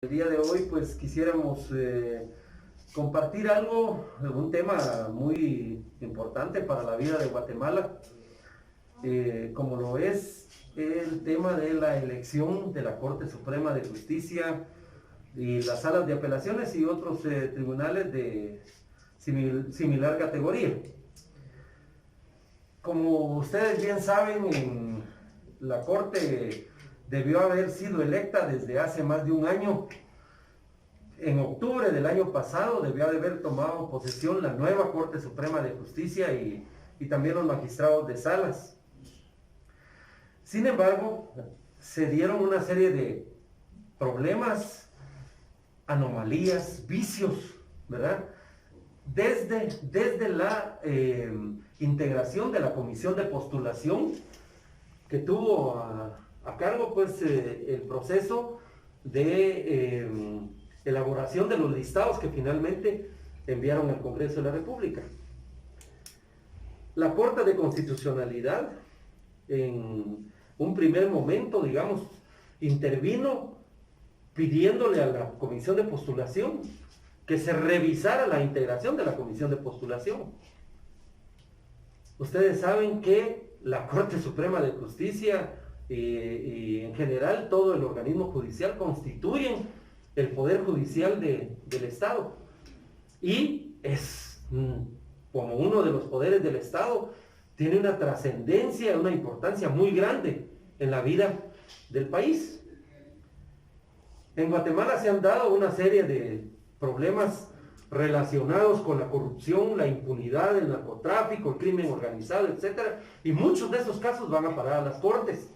El día de hoy pues quisiéramos compartir algo, un tema muy importante para la vida de Guatemala, como lo es el tema de la elección de la Corte Suprema de Justicia y las salas de apelaciones y otros tribunales de similar categoría. Como ustedes bien saben, la Corte debió haber sido electa desde hace más de un año. En octubre del año pasado debió de haber tomado posesión la nueva Corte Suprema de Justicia y también los magistrados de salas. Sin embargo, se dieron una serie de problemas, anomalías, vicios, ¿verdad? Desde la integración de la comisión de postulación que tuvo a cargo pues el proceso de elaboración de los listados que finalmente enviaron al Congreso de la República. La Corte de Constitucionalidad en un primer momento, digamos, intervino pidiéndole a la comisión de postulación que se revisara la integración de la comisión de postulación. Ustedes saben que la Corte Suprema de Justicia y en general todo el organismo judicial constituyen el poder judicial del Estado y es como uno de los poderes del Estado, tiene una trascendencia, una importancia muy grande en la vida del país. En Guatemala se han dado una serie de problemas relacionados con la corrupción, la impunidad, el narcotráfico, el crimen organizado, etc. Y muchos de esos casos van a parar a las cortes.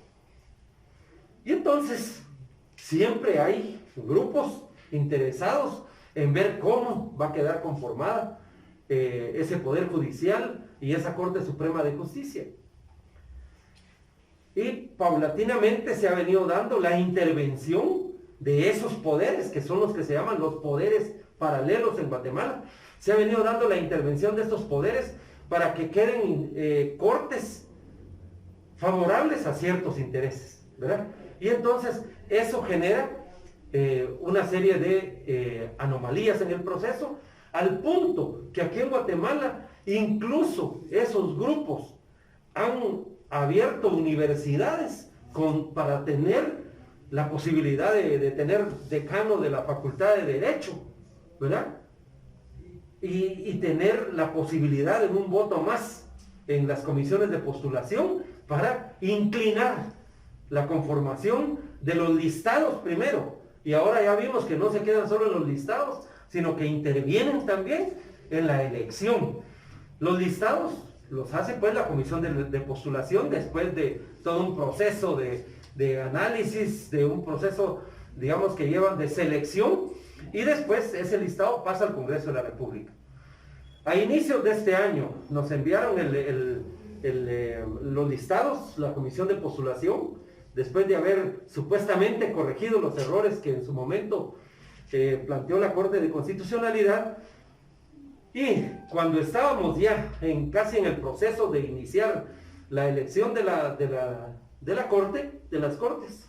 Y entonces, siempre hay grupos interesados en ver cómo va a quedar conformada ese Poder Judicial y esa Corte Suprema de Justicia. Y paulatinamente se ha venido dando la intervención de esos poderes, que son los que se llaman los poderes paralelos en Guatemala. Se ha venido dando la intervención de estos poderes para que queden cortes favorables a ciertos intereses, ¿verdad? Y entonces eso genera una serie de anomalías en el proceso, al punto que aquí en Guatemala incluso esos grupos han abierto universidades para tener la posibilidad de tener decano de la Facultad de Derecho, ¿verdad? Y tener la posibilidad de un voto más en las comisiones de postulación para inclinar la conformación de los listados primero. Y ahora ya vimos que no se quedan solo en los listados, sino que intervienen también en la elección. Los listados los hace pues la comisión de postulación después de todo un proceso de análisis, de un proceso, digamos, que llevan de selección, y después ese listado pasa al Congreso de la República. A inicios de este año nos enviaron los listados, la comisión de postulación, después de haber supuestamente corregido los errores que en su momento planteó la Corte de Constitucionalidad. Y cuando estábamos ya casi en el proceso de iniciar la elección de la Corte, de las Cortes,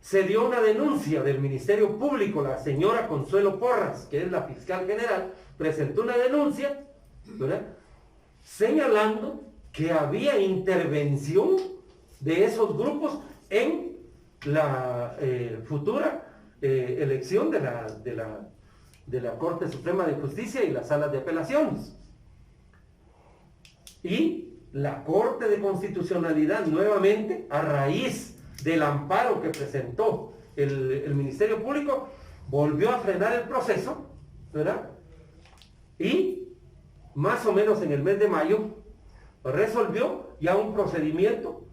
se dio una denuncia del Ministerio Público. La señora Consuelo Porras, que es la fiscal general, presentó una denuncia, ¿verdad?, señalando que había intervención de esos grupos en la futura elección de la Corte Suprema de Justicia y las salas de apelaciones. Y la Corte de Constitucionalidad nuevamente, a raíz del amparo que presentó el Ministerio Público, volvió a frenar el proceso, ¿verdad? Y más o menos en el mes de mayo resolvió ya un procedimiento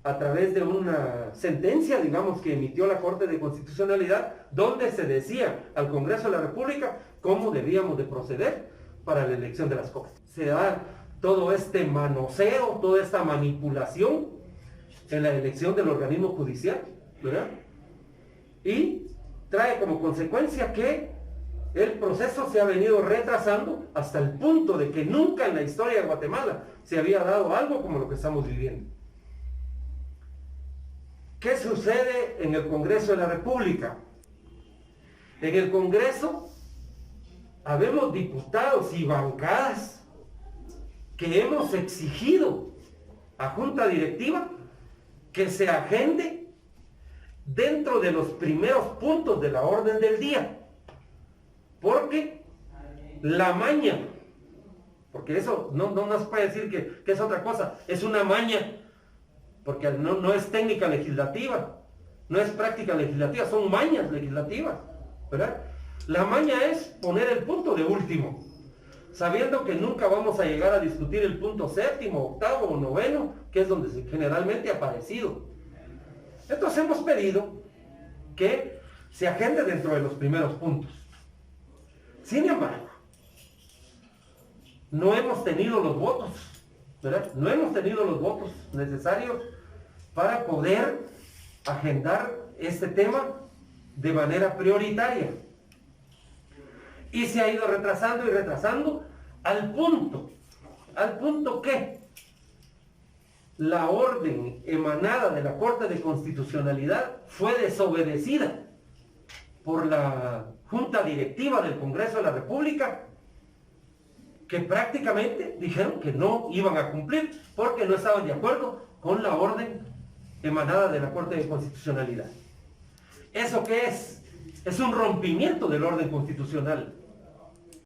a través de una sentencia, digamos, que emitió la Corte de Constitucionalidad, donde se decía al Congreso de la República cómo debíamos de proceder para la elección de las Cortes. Se da todo este manoseo, toda esta manipulación en la elección del organismo judicial, ¿verdad? Y trae como consecuencia que el proceso se ha venido retrasando hasta el punto de que nunca en la historia de Guatemala se había dado algo como lo que estamos viviendo. ¿Qué sucede en el Congreso de la República? En el Congreso habemos diputados y bancadas que hemos exigido a Junta Directiva que se agende dentro de los primeros puntos de la orden del día, porque la maña, porque eso no nos puede decir que es otra cosa, es una maña, porque no es técnica legislativa, no es práctica legislativa, son mañas legislativas, ¿verdad? La maña es poner el punto de último, sabiendo que nunca vamos a llegar a discutir el punto séptimo, octavo o noveno, que es donde generalmente ha aparecido. Entonces hemos pedido que se agende dentro de los primeros puntos. Sin embargo, no hemos tenido los votos, ¿verdad? No hemos tenido los votos necesarios para poder agendar este tema de manera prioritaria. Y se ha ido retrasando y retrasando al punto que la orden emanada de la Corte de Constitucionalidad fue desobedecida por la Junta Directiva del Congreso de la República, que prácticamente dijeron que no iban a cumplir porque no estaban de acuerdo con la orden emanada de la Corte de Constitucionalidad. ¿Eso qué es? Es un rompimiento del orden constitucional.